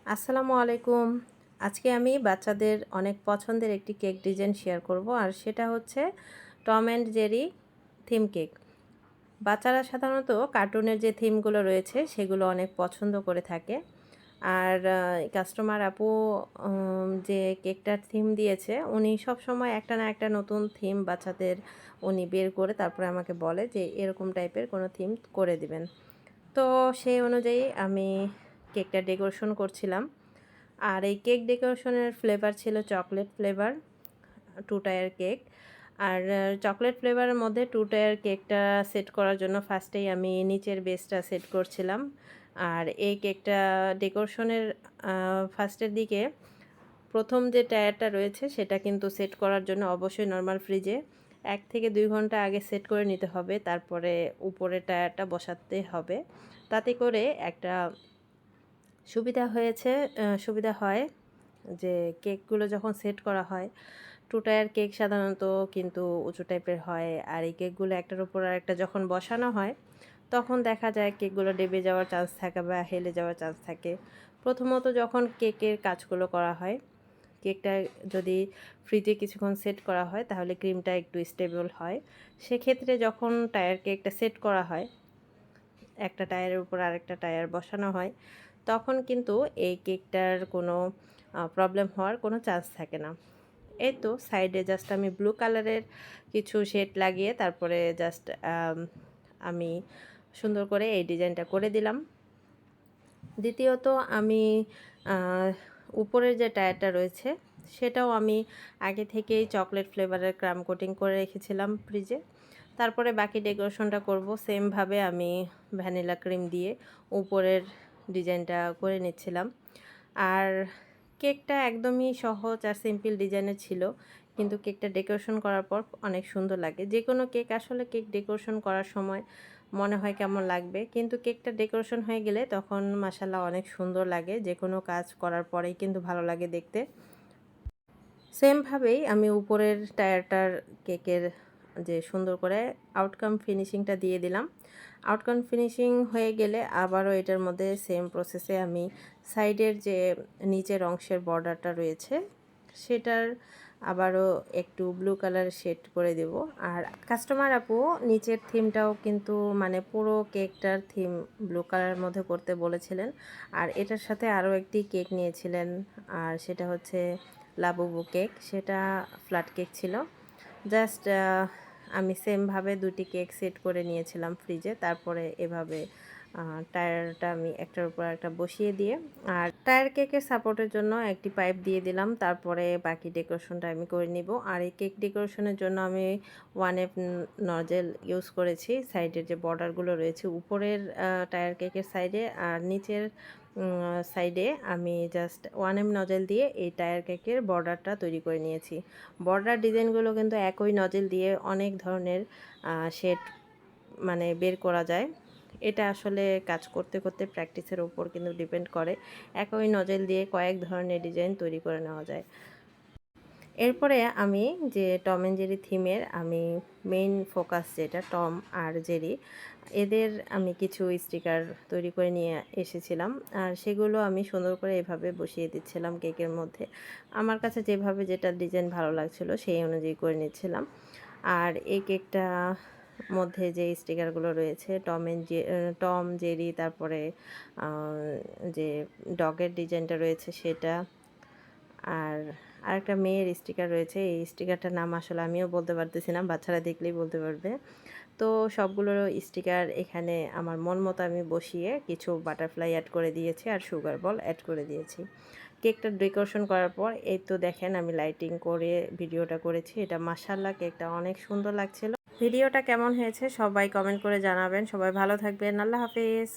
আসসালামু আলাইকুম। আজকে আমি বাচ্চাদের অনেক পছন্দের একটি কেক ডিজাইন শেয়ার করব, আর সেটা হচ্ছে Tom and Jerry theme cake. বাচ্চারা সাধারণত কার্টুনের যে থিমগুলো রয়েছে সেগুলো অনেক পছন্দ করে থাকে। আর কাস্টমার আপু যে কেকটার থিম দিয়েছে, উনি সবসময় একটা না একটা নতুন থিম বাচ্চাদের উনি বের করে তারপরে আমাকে বলে যে এরকম টাইপের কোনো থিম করে দিবেন। তো সেই অনুযায়ী আমি কেকটা ডেকোরেশন করছিলাম। আর এই কেক ডেকোরেশনের ফ্লেভার ছিল চকলেট ফ্লেভার, 2 টায়ার কেক। আর চকলেট ফ্লেভারের মধ্যে 2 টায়ার কেকটা সেট করার জন্য ফার্স্টেই আমি নিচের বেসটা সেট করছিলাম। আর এই কেকটা ডেকোরেশনের ফার্স্টের দিকে প্রথম যে টায়ারটা রয়েছে সেটা কিন্তু সেট করার জন্য অবশ্যই নর্মাল ফ্রিজে 1 থেকে 2 ঘন্টা আগে সেট করে নিতে হবে। তারপরে উপরে টায়ারটা বসাতে হবে। তাতে করে একটা সুবিধা হয় যে কেকগুলো যখন সেট করা হয়, 2 টায়ার কেক সাধারণত কিন্তু উঁচু টাইপের হয়। আর এই কেকগুলো একটার উপর আরেকটা যখন বসানো হয়, তখন দেখা যায় কেকগুলো ডেবে যাওয়ার চান্স থাকে বা হেলে যাওয়ার চান্স থাকে। প্রথমত যখন কেকের কাজগুলো করা হয়, কেকটা যদি ফ্রিজে কিছুক্ষণ সেট করা হয় তাহলে ক্রিমটা একটু স্টেবল হয়। সেক্ষেত্রে যখন টায়ার কেকটা সেট করা হয়, একটা টায়ারের উপর আরেকটা টায়ার বসানো হয়, তখন কিন্তু এই কেকটার কোনো প্রবলেম হওয়ার কোনো চান্স থাকে না। এই তো সাইডে জাস্ট আমি ব্লু কালারের কিছু শেড লাগিয়ে তারপরে জাস্ট আমি সুন্দর করে এই ডিজাইনটা করে দিলাম। দ্বিতীয়ত আমি আহ, উপরের যে টায়ারটা রয়েছে সেটাও আমি আগে থেকেই চকলেট ফ্লেভারের ক্রাম কোটিং করে রেখেছিলাম ফ্রিজে। তারপরে বাকি ডেকোরেশনটা করব সেমভাবে আমি ভ্যানিলা ক্রিম দিয়ে উপরের ডিজাইনটা করে নিচ্ছিলাম। আর কেকটা একদমই সহজ আর সিম্পল ডিজাইনের ছিল, কিন্তু কেকটা ডেকোরেশন করার পর অনেক সুন্দর লাগে। যে কোনো কেক আসলে কেক ডেকোরেশন করার সময় মনে হয় কেমন লাগবে, কিন্তু কেকটা ডেকোরেশন হয়ে গেলে তখন মাশাআল্লাহ অনেক সুন্দর লাগে। যে কোনো কাজ করার পরেই কিন্তু ভালো লাগে দেখতে। সেমভাবেই আমি উপরের টায়ারটার কেকের যে সুন্দর করে আউটকাম ফিনিশিংটা দিয়ে দিলাম। আউটকাম ফিনিশিং হয়ে গেলে আবারও এটার মধ্যে সেম প্রসেসে আমি সাইডের যে নিচের অংশের বর্ডারটা রয়েছে সেটার আবারও একটু ব্লু কালার শেড করে দেব। আর কাস্টমার আপু নিচের থিমটাও কিন্তু মানে পুরো কেকটার থিম ব্লু কালারের মধ্যে করতে বলেছিলেন। আর এটার সাথে আরও একটি কেক নিয়েছিলেন, আর সেটা হচ্ছে লাবুবু কেক। সেটা ফ্ল্যাট কেক ছিল। জাস্ট আমি সেমভাবে দুটি কেক সেট করে নিয়েছিলাম ফ্রিজে। তারপরে এভাবে টায়ারটা আমি একটার উপর একটা বসিয়ে দিয়ে, আর টায়ার কেকের সাপোর্টের জন্য একটি পাইপ দিয়ে দিলাম। তারপরে বাকি ডেকোরেশনটা আমি করে নিব। আর এই কেক ডেকোরেশনের জন্য আমি 1F নজেল ইউজ করেছি। সাইডের যে বর্ডারগুলো রয়েছে উপরের টায়ার কেকের সাইডে আর নিচের সাইডে আমি জাস্ট 1M নজেল দিয়ে এই টায়ার কেকের বর্ডারটা তৈরি করে নিয়েছি। বর্ডার ডিজাইনগুলো কিন্তু একই নজেল দিয়ে অনেক ধরনের শেড মানে বের করা যায়। এটা আসলে কাজ করতে করতে প্র্যাকটিসের উপর কিন্তু ডিপেন্ড করে। একই নজেল দিয়ে কয়েক ধরনের ডিজাইন তৈরি করে নেওয়া যায়। এরপরে আমি যে টম অ্যান্ড জেরি থিমের আমি মেইন ফোকাস যেটা টম আর জেরি, এদের আমি কিছু স্টিকার তৈরি করে নিয়ে এসেছিলাম। আর সেগুলো আমি সুন্দর করে এভাবে বসিয়ে দিচ্ছিলাম কেকের মধ্যে। আমার কাছে যেভাবে যেটা ডিজাইন ভালো লাগছিল সেই অনুযায়ী করে নিচ্ছিলাম। আর এই কেকটা মধ্যে যে স্টিকারগুলো রয়েছে টম জেরি, তারপরে যে ডগের ডিজাইনটা রয়েছে সেটা, আর আরেকটা মেয়ের স্টিকার রয়েছে। এই স্টিকারটার নাম আসলে আমিও বলতে পারতেছি না, বাচ্চারা দেখলেই বলতে পারবে। তো সবগুলোর স্টিকার এখানে আমার মন মতো আমি বসিয়ে কিছু বাটারফ্লাই অ্যাড করে দিয়েছি আর সুগার বল অ্যাড করে দিয়েছি। কেকটা ডেকোরেশন করার পর এই তো দেখেন আমি লাইটিং করে ভিডিওটা করেছি। এটা মাশাআল্লাহ কেকটা অনেক সুন্দর লাগছিল। ভিডিওটা কেমন হয়েছে সবাই কমেন্ট করে জানাবেন। সবাই ভালো থাকবেন। আল্লাহ হাফেজ।